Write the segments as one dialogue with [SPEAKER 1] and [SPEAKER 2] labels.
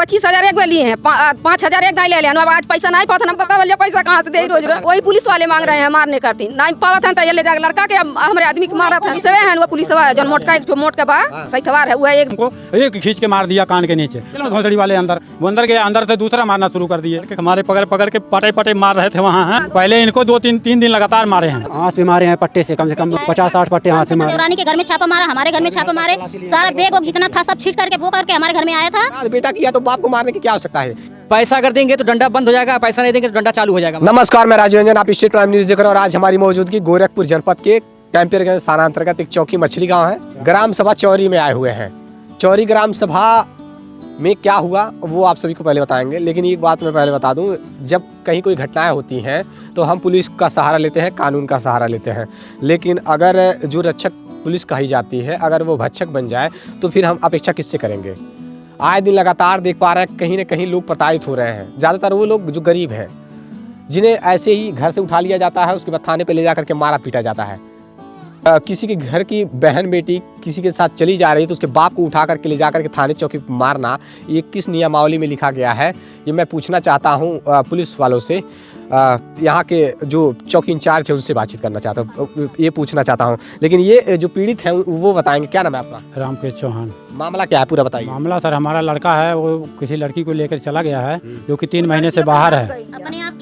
[SPEAKER 1] 25,000 एक लिए हैं, 5,000 एक दाई ले लिया। अब आज पैसा नहीं पाता, हम पता बोलिए पैसा कहाँ से दे रोज वही पुलिस वाले मांग रहे हैं मारने करती नहीं पावत है। तो ये ले जाकर लड़का के हमारे आदमी को मारा था है वो पुलिस वाला जो मोट का बा सही सवार है वो
[SPEAKER 2] एक खींच के मार दिया कान के नीचे। भोसड़ी वाले अंदर गए, अंदर से दूसरा मारना शुरू कर दिए। हमारे पकड़ के पटे मार रहे थे वहाँ। पहले इनको 2-3 दिन लगातार मारे हैं, हाथ में मारे हैं पट्टे से, कम 50-60 पट्टे हाथ में मारे।
[SPEAKER 3] रानी के घर में छापा मारा, हमारे घर में छापा मारे, सारा बैग जितना था सब छीट करके वो करके हमारे घर में आया था।
[SPEAKER 4] बेटा किया तो बाप को मारने की क्या आवश्यकता है?
[SPEAKER 5] पैसा अगर देंगे तो डंडा बंद हो जाएगा, पैसा नहीं देंगे तो डंडा चालू हो जाएगा।
[SPEAKER 4] नमस्कार, मैं राजीव रंजन, आप स्टेट प्राइम न्यूज देख रहे हैं और आज हमारी मौजूदगी गोरखपुर जनपद के कैंपियरगंज थाना अंतर्गत एक चौकी मछली गांव है। ग्राम सभा चौरी में आए हुए हैं। चौरी ग्राम सभा में क्या हुआ वो आप सभी को पहले बताएंगे, लेकिन एक बात मैं पहले बता दूं, जब कहीं कोई घटनाएं होती हैं तो हम पुलिस का सहारा लेते हैं, कानून का सहारा लेते हैं। लेकिन अगर जो रक्षक पुलिस कही जाती है अगर वो भक्षक बन जाए तो फिर हम अपेक्षा किससे करेंगे? आए दिन लगातार देख पा रहे हैं कहीं ना कहीं लोग प्रताड़ित हो रहे हैं। ज़्यादातर वो लोग जो गरीब हैं, जिन्हें ऐसे ही घर से उठा लिया जाता है, उसके बाद थाने पे ले जा करके मारा पीटा जाता है। किसी के घर की बहन बेटी किसी के साथ चली जा रही है तो उसके बाप को उठा करके ले जा करके थाने चौकी पर मारना, ये किस नियमावली में लिखा गया है ये मैं पूछना चाहता हूँ पुलिस वालों से। यहाँ के जो चौकी इंचार्ज है उनसे बातचीत करना चाहता हूँ, ये पूछना चाहता हूँ। लेकिन ये जो पीड़ित हैं वो बताएंगे। क्या नाम है आपका?
[SPEAKER 2] रामकेश चौहान।
[SPEAKER 4] मामला क्या है पूरा बताइए।
[SPEAKER 2] मामला सर, हमारा लड़का है, वो किसी लड़की को लेकर चला गया है जो कि 3 महीने से बाहर है,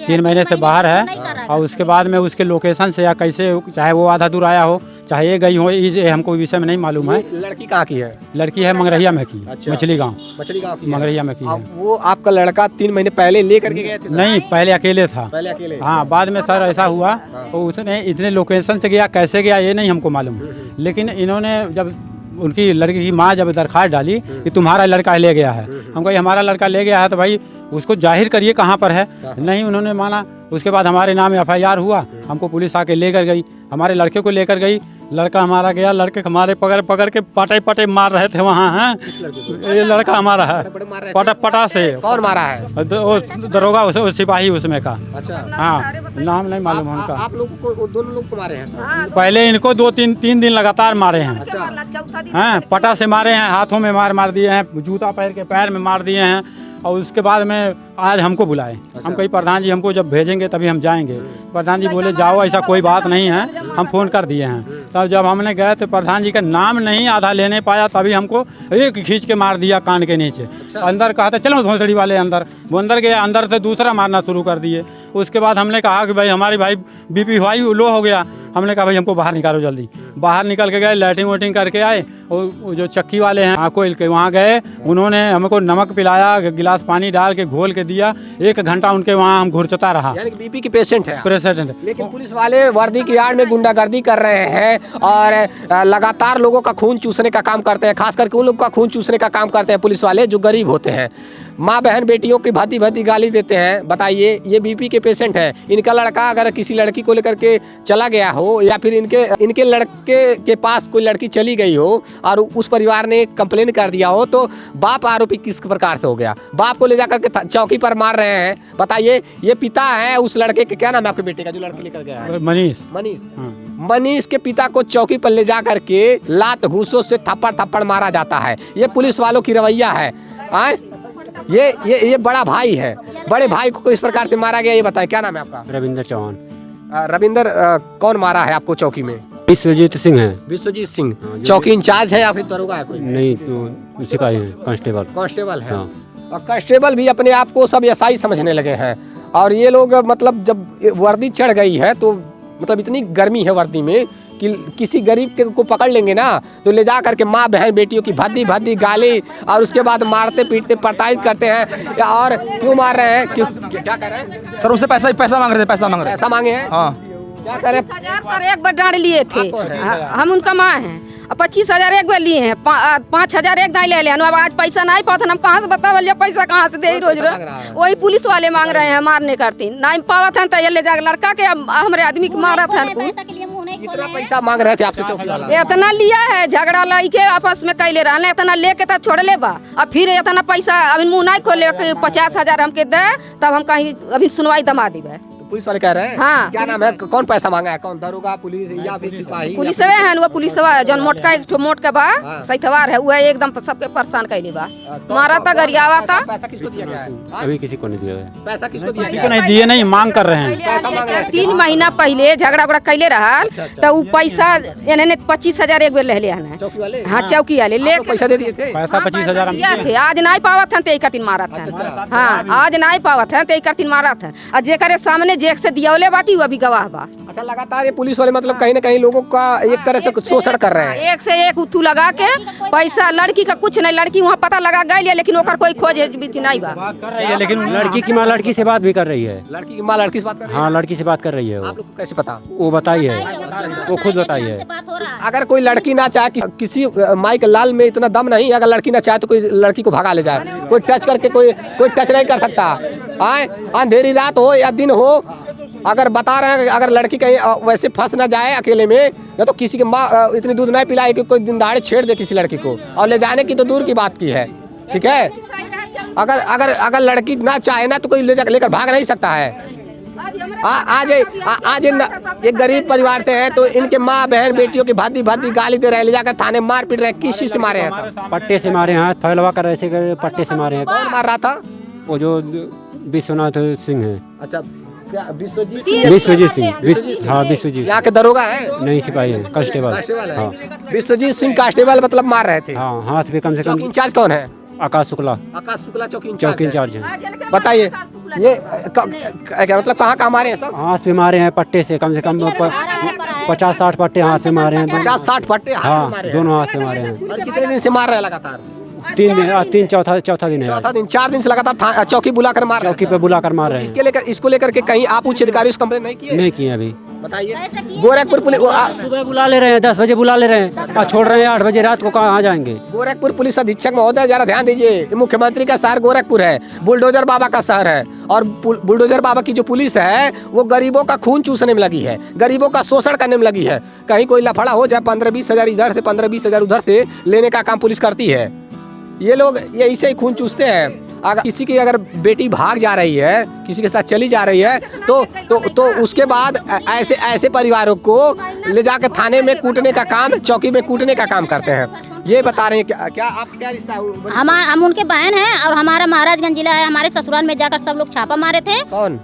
[SPEAKER 2] 3 महीने से बाहर है। और उसके बाद में उसके लोकेशन से या कैसे, चाहे वो आधा दूर आया हो चाहे ये गई हो, ये हमको विषय में नहीं मालूम है।
[SPEAKER 4] लड़की कहाँ की है?
[SPEAKER 2] लड़की है मंगरहिया में की। अच्छा। मछली गाँव
[SPEAKER 4] की
[SPEAKER 2] मंगरहिया में की है।
[SPEAKER 4] वो आपका लड़का 3 महीने पहले ले करके गए थे?
[SPEAKER 2] नहीं, पहले अकेले था।
[SPEAKER 4] पहले अकेले?
[SPEAKER 2] हाँ, बाद में सर ऐसा हुआ तो उसने इतने लोकेशन से गया, कैसे गया ये नहीं हमको मालूम। लेकिन इन्होंने जब उनकी लड़की की माँ जब दरखास्त डाली कि तुम्हारा लड़का ले गया है, हम कही हमारा लड़का ले गया है तो भाई उसको जाहिर करिए कहाँ पर है। नहीं, उन्होंने माना। उसके बाद हमारे नाम FIR हुआ, हमको पुलिस आके लेकर गई, हमारे लड़के को लेकर गई। लड़का हमारा गया, लड़के हमारे पकड़ के पटे मार रहे थे वहाँ हैं। ये लड़का हमारा है, पटा से।
[SPEAKER 4] कौन मारा है?
[SPEAKER 2] वो दरोगा उसे सिपाही उसमें का।
[SPEAKER 4] अच्छा।
[SPEAKER 2] हाँ, नाम नहीं मालूम उनका।
[SPEAKER 4] आप लोगों को दोनों लोग को मारे हैं सर?
[SPEAKER 2] पहले इनको 2-3 दिन लगातार मारे हैं। हाँ, पटा से मारे हैं, हाथों में मार दिए हैं, जूता पैर के पैर में मार दिए हैं। और उसके बाद में आज हमको बुलाए। हम कही प्रधान जी हमको जब भेजेंगे तभी हम जाएंगे। प्रधान जी बोले जाओ, ऐसा कोई बात नहीं है, हम फ़ोन कर दिए हैं। तब जब हमने गए तो प्रधान जी का नाम नहीं आधा लेने पाया, तभी हमको एक खींच के मार दिया कान के नीचे। अंदर कहा था चलो भोसड़ी वाले वो अंदर गए, अंदर से दूसरा मारना शुरू कर दिए। उसके बाद हमने कहा कि भाई हमारी BP हाई लो हो गया। हमने कहा भाई हमको बाहर निकालो जल्दी। बाहर निकल के गए, लैट्रिन वोटिंग करके आए। और जो चक्की वाले हैं आकोइल के, वहाँ गए, उन्होंने हमको नमक पिलाया, गिलास पानी डाल के घोल के दिया। 1 घंटा उनके वहाँ हम घुरचता रहा।
[SPEAKER 4] यानी BP की पेशेंट है?
[SPEAKER 2] पेशेंट।
[SPEAKER 4] लेकिन पुलिस वाले वर्दी की आड़ में गुंडागर्दी कर रहे हैं और लगातार लोगों का खून चूसने का काम करते हैं। खास करके उन लोगों का खून चूसने का काम करते हैं पुलिस वाले जो गरीब होते हैं। माँ बहन बेटियों की भांति गाली देते हैं। बताइए, ये BP के पेशेंट है। इनका लड़का अगर किसी लड़की को लेकर के चला गया हो या फिर इनके लड़के के पास कोई लड़की चली गई हो और उस परिवार ने कंप्लेन कर दिया हो तो बाप आरोपी किस प्रकार से हो गया? बाप को ले जाकर के चौकी पर मार रहे हैं। बताइए, ये पिता है उस लड़के के। क्या नाम है आपके बेटे का जो लड़की लेकर गया है? मनीष के पिता को चौकी पर ले जा करके लात घूसों से थप्पड़ मारा जाता है। ये पुलिस वालों की रवैया है। ये बड़ा भाई है, बड़े भाई को इस प्रकार से मारा गया। ये बताएं क्या नाम है आपका?
[SPEAKER 5] रविंदर चौहान।
[SPEAKER 4] रविंदर, कौन मारा है आपको चौकी में?
[SPEAKER 5] विश्वजीत सिंह है।
[SPEAKER 4] विश्वजीत सिंह चौकी इंचार्ज है या फिर दरोगा है कोई?
[SPEAKER 5] नहीं, सिपाही है,
[SPEAKER 4] कांस्टेबल है। और कांस्टेबल भी अपने आप को सब SI समझने लगे हैं। और ये लोग मतलब जब वर्दी चढ़ गई है तो मतलब इतनी गर्मी है वर्दी में कि किसी गरीब के को पकड़ लेंगे ना तो ले जा करके माँ बहन बेटियों की भांति गाली और उसके बाद मारते पीटते प्रताड़ित करते हैं। और क्यों मार रहे हैं? क्या कर रहे हैं
[SPEAKER 6] सर? उनसे पैसा मांग रहे थे, पैसा
[SPEAKER 4] मांगे हैं।
[SPEAKER 6] हाँ।
[SPEAKER 1] क्या करें? 25,000 सर एक बार लिए थे। हम उनका माँ हैं। 25,000 एक लिए हैं, 5,000 एक दाई ले लिया। अब आज पैसा नहीं पाता, हम कहाँ से बता बोलिए पैसा कहाँ से दे रोज वही पुलिस वाले मांग रहे हैं मारने करती नहीं पावत है। तो ये ले जाकर लड़का के हमारे आदमी को मारा था।
[SPEAKER 4] कितना पैसा मांग रहे थे आपसे चौकी वाला?
[SPEAKER 1] इतना लिया है, झगड़ा लड़ी के आपस में कैले रहा, इतना लेके तब छोड़ ले बा। अब फिर इतना पैसा अभी मुँह नहीं खोले 50,000 हमके दे, तब हम कहीं अभी सुनवाई दमा दी।
[SPEAKER 4] पुलिस वाले कह रहे हैं।
[SPEAKER 1] हाँ,
[SPEAKER 4] क्या नाम है, कौन पैसा मांगा है, कौन दरोगा, पुलिस या फिर सिपाही?
[SPEAKER 1] पुलिस है वो पुलिस जौन मोटका एक ठो मोट के बा सैथवार है, वो एकदम सबके परेशान कैले बा, मारा था गरियावा था।
[SPEAKER 4] पैसा किसको दिया गया है?
[SPEAKER 6] अभी किसी को नहीं दिया है।
[SPEAKER 4] पैसा किसको दिया
[SPEAKER 2] किसी
[SPEAKER 4] गया
[SPEAKER 2] को नहीं दिए, नहीं मांग कर रहे हैं।
[SPEAKER 4] पैसा मांग रहे हैं?
[SPEAKER 1] 3 महीना पहले झगड़ा उगड़ा कैले रहा तो वो पैसा इन्होंने 25,000 एक बेर ले लिया है।
[SPEAKER 4] चौकी वाले?
[SPEAKER 1] हाँ चौकी वाले ले
[SPEAKER 4] पैसा दे दिए थे?
[SPEAKER 2] पैसा 25,000 हम
[SPEAKER 1] दिया थे, आज नहीं पावत है तो एक दिन मारा था। हाँ, आज नहीं पावत है तो एक दिन मारा था, और जेकरे सामने जेक से दियावले बाटी वो अभी गवाह बा।
[SPEAKER 4] अच्छा, लगातार ये पुलिस वाले मतलब कहीं ना कहीं लोगों का एक तरह से कुछ शोषण कर रहे हैं।
[SPEAKER 1] एक से एक उथू लगा के पैसा, लड़की का कुछ नहीं, लड़की वहाँ पता लगा गई लेकिन ओकर कोई खोज नहीं बा।
[SPEAKER 2] बात कर रही है लेकिन
[SPEAKER 6] लड़की की माँ लड़की से बात भी कर रही है।
[SPEAKER 4] लड़की की माँ लड़की से बात कर रही है?
[SPEAKER 6] हाँ, लड़की से बात कर रही है।
[SPEAKER 4] आप लोग को कैसे पता?
[SPEAKER 6] वो बताई है, वो खुद बताई है।
[SPEAKER 4] अगर कोई लड़की ना चाहे, किसी माइक लाल में इतना दम नहीं, अगर लड़की ना चाहे तो कोई लड़की को भगा ले जाए, कोई टच करके कोई टच नहीं कर सकता। आए अंधेरी रात हो या दिन हो, अगर बता रहे हैं अगर लड़की कहीं वैसे फंस ना जाए अकेले में, ना तो किसी की माँ इतनी दूध नहीं पिलाए कि कोई दिन दहाड़े छेड़ दे किसी लड़की को, और ले जाने की तो दूर की बात की है। ठीक है, अगर अगर अगर लड़की ना चाहे ना तो कोई लेकर भाग नहीं सकता है। आज एक गरीब परिवार से है तो इनके माँ बहन बेटियों की भादी भादी गाली दे रहे हैं, ले जाकर थाने मार पीट रहे हैं। किस चीज से मारे हैं सब?
[SPEAKER 6] पट्टे से मारे हैं, फैलवा कर ऐसे पट्टे से मारे हैं।
[SPEAKER 4] कौन मार रहा था?
[SPEAKER 6] वो जो विश्वनाथ सिंह है।
[SPEAKER 4] अच्छा, क्या विश्वजीत
[SPEAKER 6] सिंह। हाँ, विश्वजीत।
[SPEAKER 4] यहाँ के दरोगा है?
[SPEAKER 6] नहीं, सिपाही है, कांस्टेबल।
[SPEAKER 4] हाँ, विश्वजीत सिंह कांस्टेबल मतलब मार रहे थे।
[SPEAKER 6] हाँ, हाथ पे कम से कम।
[SPEAKER 4] इंचार्ज कौन है?
[SPEAKER 6] आकाश शुक्ला
[SPEAKER 4] आकाश शुक्ला चौकी
[SPEAKER 6] इंचार्ज है।
[SPEAKER 4] बताइए ये क्या मतलब कहाँ मारे हैं सब?
[SPEAKER 6] हाथ पे मारे हैं पट्टे से, कम से कम 50-60 पट्टे हाथ पे मारे हैं।
[SPEAKER 4] 50-60 पट्टे हाथ
[SPEAKER 6] हाँ,
[SPEAKER 4] में मारे हैं?
[SPEAKER 6] दोनों हाथ पे मारे हैं।
[SPEAKER 4] और कितने दिन से मार रहे हैं लगातार?
[SPEAKER 6] 3 दिन, चौथा दिन है।
[SPEAKER 4] चौथा दिन, 4 दिन से लगातार चौकी बुलाकर मार रहे हैं।
[SPEAKER 6] चौकी पे बुलाकर मार रहे हैं।
[SPEAKER 4] इसको लेकर के कहीं आप उच्च अधिकारी से कंप्लेन नहीं किए?
[SPEAKER 6] नहीं किए अभी।
[SPEAKER 4] बताइए। गोरखपुर पुलिस
[SPEAKER 6] सुबह बुला ले रहे हैं, 10 बजे बुला ले रहे हैं, और छोड़ रहे हैं 8 बजे रात को। कहाँ जाएंगे?
[SPEAKER 4] गोरखपुर पुलिस अधीक्षक महोदय जरा ध्यान दीजिए, मुख्यमंत्री का शहर गोरखपुर है, बुलडोजर बाबा का शहर है, और बुलडोजर बाबा की जो पुलिस है वो गरीबों का खून चूसने में लगी है, गरीबों का शोषण करने में लगी है। कहीं कोई लफड़ा हो जाए, 15-20 हजार इधर से 15-20 हजार उधर से लेने का काम पुलिस करती है। ये लोग ये इसे ही खून चूसते हैं। अगर किसी की अगर बेटी भाग जा रही है, किसी के साथ चली जा रही है तो उसके बाद ऐसे परिवारों को ले जाकर थाने में कूटने का काम, चौकी में कूटने का काम करते हैं। ये बता रहे हैं क्या आप क्या रिश्ता?
[SPEAKER 3] हम उनके बहन हैं, और हमारा महाराजगंज जिला है। हमारे ससुराल में जाकर सब लोग छापा मारे थे।
[SPEAKER 4] कौन?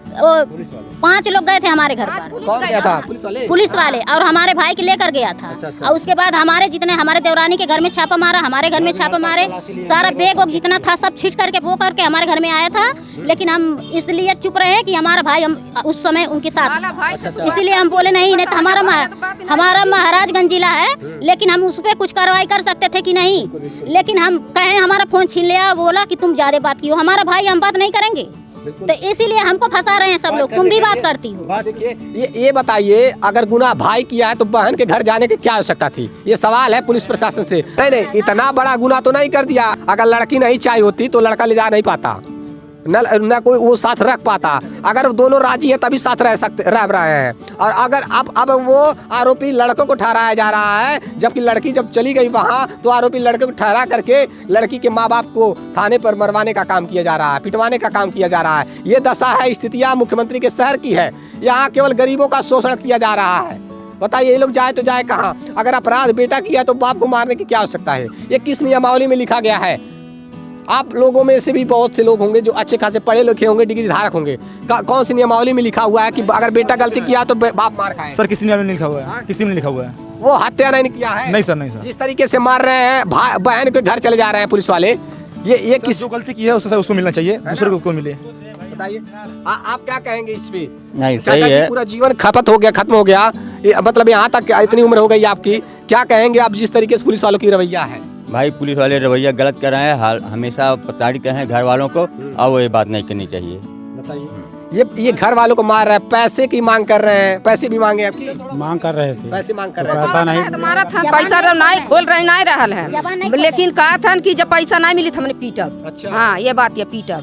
[SPEAKER 3] 5 लोग गए थे हमारे घर पर।
[SPEAKER 4] कौन गया था?
[SPEAKER 3] पुलिस वाले, और हमारे भाई के लेकर गया था।
[SPEAKER 4] अच्छा।
[SPEAKER 3] और उसके बाद हमारे देवरानी के घर में छापा मारा, हमारे घर में छापा मारे, सारा बैग वग जितना था सब छीट करके वो करके हमारे घर में आया था। लेकिन हम इसलिए चुप रहे कि हमारा भाई हम उस समय उनके साथ, इसीलिए हम बोले नहीं तो हमारा महाराजगंज जिला है, लेकिन हम उस पर कुछ कार्रवाई कर सकते थे कि नहीं। लेकिन हम कहें हमारा फोन छीन लिया, बोला कि तुम ज्यादा बात की हो, हमारा भाई हम बात नहीं करेंगे, तो इसीलिए हमको फंसा रहे हैं सब लोग। तुम भी बात करती हो।
[SPEAKER 4] देखिए, ये बताइए, अगर गुनाह भाई किया है तो बहन के घर जाने की क्या आवश्यकता थी? ये सवाल है पुलिस प्रशासन से। नहीं, इतना बड़ा गुनाह तो नहीं कर दिया। अगर लड़की नहीं चाहिए होती तो लड़का ले जा नहीं पाता, न कोई वो साथ रख पाता। अगर दोनों राजी है तभी साथ रह रहे हैं। और अगर अब वो आरोपी लड़कों को ठहराया जा रहा है, जबकि लड़की जब चली गई वहाँ तो आरोपी लड़के को ठहरा करके लड़की के माँ बाप को थाने पर मरवाने का काम किया जा रहा है, पिटवाने का काम किया जा रहा है। ये दशा है, स्थितियाँ मुख्यमंत्री के शहर की है। यहाँ केवल गरीबों का शोषण किया जा रहा है। बताइए, ये लोग जाए तो जाए कहाँ? अगर अपराध बेटा किया तो बाप को मारने की क्या आवश्यकता है? ये किस नियमावली में लिखा गया है? आप लोगों में से भी बहुत से लोग होंगे जो अच्छे खासे पढ़े लिखे होंगे, डिग्री धारक होंगे। कौन सी नियमावली में लिखा हुआ है कि अगर बेटा गलती किया तो बाप मार खाए?
[SPEAKER 7] सर, किसी नियमावली में लिखा हुआ है? किसी में नहीं लिखा हुआ है।
[SPEAKER 4] वो हत्या नहीं किया है?
[SPEAKER 7] नहीं सर, नहीं सर।
[SPEAKER 4] जिस तरीके से मार रहे हैं, बहन के घर चले जा रहे हैं पुलिस वाले, ये किस
[SPEAKER 7] जो गलती की है उसको मिलना चाहिए, दूसरे को मिले।
[SPEAKER 4] बताइए, आप क्या कहेंगे इस पे?
[SPEAKER 6] नहीं, सही है।
[SPEAKER 4] पूरा जीवन खत्म हो गया, मतलब यहाँ तक इतनी उम्र हो गई आपकी, क्या कहेंगे आप जिस तरीके से पुलिस वालों की रवैया है?
[SPEAKER 8] भाई, पुलिस वाले रवैया गलत कर रहे हैं, हमेशा प्रताड़ित हैं घर वालों को, और वो ये बात नहीं करनी चाहिए।
[SPEAKER 4] बताइए, ये घर वालों को मार रहा है, पैसे की मांग कर रहे हैं, पैसे भी मांगे आपकी?
[SPEAKER 2] मांग कर रहे थे,
[SPEAKER 4] पैसे मांग कर रहे हैं।
[SPEAKER 2] पता नहीं
[SPEAKER 1] हमारा था पैसा नहीं खोल रहे नहीं रहल है, लेकिन कहा था कि जब पैसा नहीं मिली तो हमने पीटब।
[SPEAKER 4] अच्छा।
[SPEAKER 1] हाँ, ये बात ये पीटब।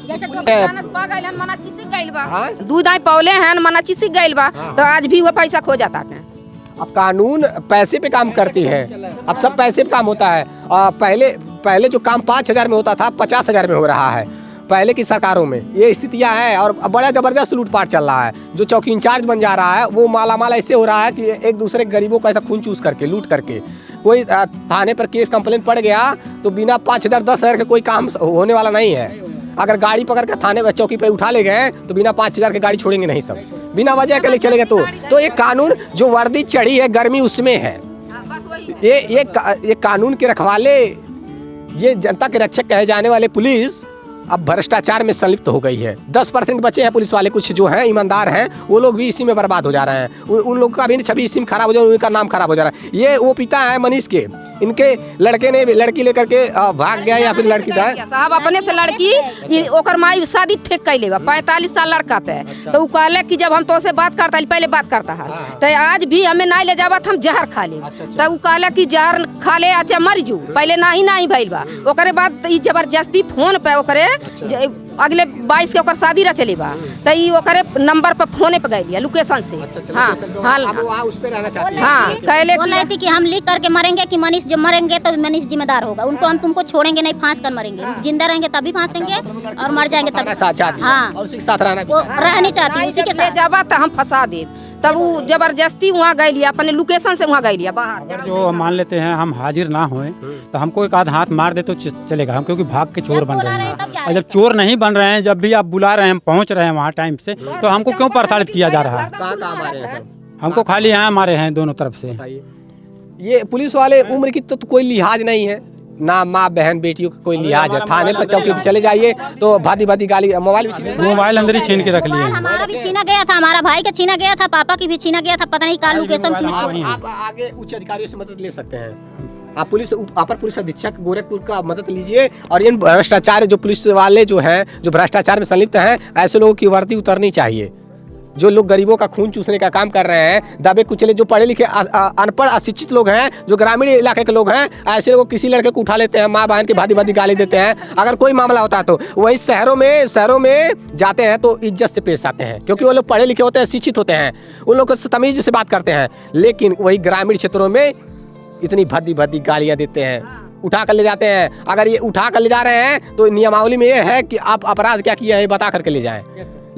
[SPEAKER 1] दूध आई पौले हैं, मना चिसिक गइल बा, तो आज भी वो पैसा खो जाता है।
[SPEAKER 4] अब कानून पैसे पे काम करती है, अब सब पैसे पे काम होता है। पहले जो काम 5,000 में होता था 50,000 में हो रहा है। पहले की सरकारों में ये स्थितियां हैं और बड़ा ज़बरदस्त लूटपाट चल रहा है। जो चौकी इंचार्ज बन जा रहा है वो मालामाल ऐसे हो रहा है कि एक दूसरे गरीबों को ऐसा खून चूस करके लूट करके कोई थाने पर केस कंप्लेंट पड़ गया तो बिना 5,000 10,000 के कोई काम होने वाला नहीं है। अगर गाड़ी पकड़ कर थाने चौकी पे उठा ले गए तो बिना 5,000 की गाड़ी छोड़ेंगे नहीं, सब बिना वजह के लिए चले गए। तो ये कानून जो वर्दी चढ़ी है गर्मी उसमें है। ये कानून के रखवाले, ये जनता के रक्षक कहे जाने वाले पुलिस अब भ्रष्टाचार में संलिप्त हो गई है। 10% बचे हैं पुलिस वाले, कुछ जो हैं ईमानदार हैं वो लोग भी इसी में बर्बाद हो जा रहे हैं। उन लोगों का भी छवि इसी में खराब हो जा रहा है, उनका नाम खराब हो जा रहा है। ये वो पिता है मनीष के, इनके लड़के ने लड़की लेकर के भाग गया या फिर लड़की
[SPEAKER 1] साहब अपने से लड़की ओकर माई शादी ठीक कैले बा 45 साल लड़का पे। तो वो कहले कि जब हम तो से बात करता पहले बात करता है तो आज भी हमें नहीं ले जावा हम जहर खा ले। तो वो कहले कि जहर खा ले अच्छा मर जू, पहले नहीं भइल बा। ओकरे बाद ई जबरदस्ती फोन पे ओकरे अगले 22 के ओकर शादी रह चली बा तो ई ओकरे नंबर पर फोने पे गई लोकेशन से। हाँ
[SPEAKER 4] उस पे रहना चाहती है।
[SPEAKER 1] हाँ कहले
[SPEAKER 3] बोला थी कि हम लिख करके मरेंगे कि मनीष जब मरेंगे तो मनीष जिम्मेदार होगा, उनको हम तुमको छोड़ेंगे नहीं, फांस कर मरेंगे, जिंदा रहेंगे तभी फांसेंगे और मर जाएंगे तब। हाँ
[SPEAKER 4] और उसी के साथ रहना
[SPEAKER 3] वो रहनी चाहती उसी के साथ
[SPEAKER 1] जावा तो हम फंसा दे। तब वो जबरदस्ती वहाँ गई लिया, अपने लोकेशन से वहाँ गई लिया बाहर।
[SPEAKER 2] अगर जो मान लेते हैं हम हाजिर ना होए तो हमको एक आध हाथ मार दे तो चलेगा, हम क्योंकि भाग के चोर बन रहे हैं। और जब चोर नहीं बन रहे हैं, जब भी आप बुला रहे हैं, हम पहुंच रहे हैं वहाँ टाइम से, तो हमको क्यों प्रताड़ित किया जा रहा है?
[SPEAKER 4] कहाँ मारे हैं सब?
[SPEAKER 2] हमको खाली यहाँ मारे हैं दोनों तरफ से।
[SPEAKER 4] ये पुलिस वाले उम्र की तो कोई लिहाज नहीं है, ना माँ बहन बेटियों का कोई लिहाज है। थाने पर चौकी पर चले जाइए तो भादी गाली,
[SPEAKER 2] मोबाइल अंदर ही छीन के रख लिए।
[SPEAKER 3] हमारा भी छीना गया था, हमारा भाई का छीना गया था, पापा की भी छीना गया था, पता नहीं कहाँ लोकेशन में।
[SPEAKER 4] आप आगे उच्च अधिकारियों से मदद ले सकते हैं। आप पुलिस अपर पुलिस अधीक्षक गोरखपुर का मदद लीजिए और इन भ्रष्टाचार जो पुलिस वाले जो हैं जो भ्रष्टाचार में संलिप्त हैं ऐसे लोगों की वर्दी उतरनी चाहिए। जो लोग गरीबों का खून चूसने का काम कर रहे हैं, दबे कुचले जो पढ़े लिखे अनपढ़ अशिक्षित लोग हैं, जो ग्रामीण इलाके के लोग हैं, ऐसे लोग किसी लड़के को उठा लेते हैं, माँ बहन की भादी गाली देते हैं। अगर कोई मामला होता है तो वही शहरों में जाते हैं तो इज्जत से पेश आते हैं, क्योंकि वो लोग पढ़े लिखे होते हैं, शिक्षित होते हैं, उन लोग को तमीज से बात करते हैं। लेकिन वही ग्रामीण क्षेत्रों में इतनी भादी गालियाँ देते हैं, उठा कर ले जाते हैं। अगर ये उठा कर ले जा रहे हैं तो नियमावली में ये है कि आप अपराध क्या किया है बता करके ले जाएं।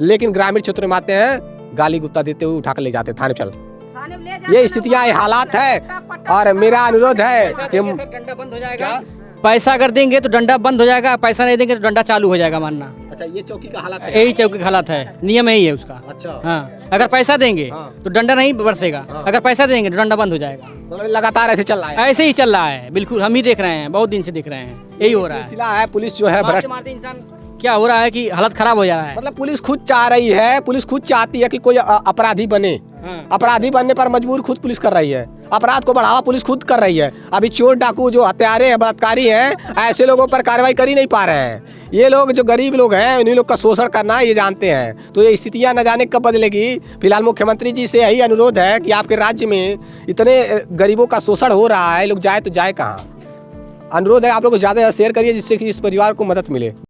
[SPEAKER 4] लेकिन ग्रामीण क्षेत्रों में आते हैं, गाली गुप्ता देते हुए उठा कर ले जाते हैं थाने चल। ये स्थितियाँ, ये हालात है और मेरा अनुरोध है कि
[SPEAKER 5] डंडा बंद हो जाएगा। पैसा अगर देंगे तो डंडा बंद हो जाएगा, पैसा नहीं देंगे तो डंडा चालू हो जाएगा मानना।
[SPEAKER 4] अच्छा, ये चौकी का हालात है?
[SPEAKER 5] यही चौकी का हालत है, नियम यही है उसका।
[SPEAKER 4] अच्छा
[SPEAKER 5] हाँ, अगर पैसा देंगे तो डंडा नहीं बरसेगा, अगर पैसा देंगे तो डंडा बंद हो जाएगा।
[SPEAKER 4] मतलब लगातार ऐसे चल रहा है?
[SPEAKER 5] ऐसे ही चल रहा है, बिल्कुल हम ही देख रहे हैं, बहुत दिन से देख रहे हैं, यही हो रहा है।
[SPEAKER 4] सिलसिला है। पुलिस जो है
[SPEAKER 5] मारते इंसान क्या हो रहा है कि हालत खराब हो जा रहा है।
[SPEAKER 4] मतलब पुलिस खुद चाह रही है, पुलिस खुद चाहती है कि कोई अपराधी बने। अपराधी बनने पर मजबूर खुद पुलिस कर रही है, अपराध को बढ़ावा पुलिस खुद कर रही है। अभी चोर डाकू जो हत्यारे हैं, बलात्कारी हैं, ऐसे लोगों पर कार्रवाई कर ही नहीं पा रहे हैं। ये लोग जो गरीब लोग हैं उन्हीं लोग का शोषण करना ये जानते हैं। तो ये स्थितियां न जाने कब बदलेगी। फिलहाल मुख्यमंत्री जी से यही अनुरोध है कि आपके राज्य में इतने गरीबों का शोषण हो रहा है, लोग जाए तो जाए कहाँ। अनुरोध है आप लोग को ज़्यादा शेयर करिए जिससे कि इस परिवार को मदद मिले।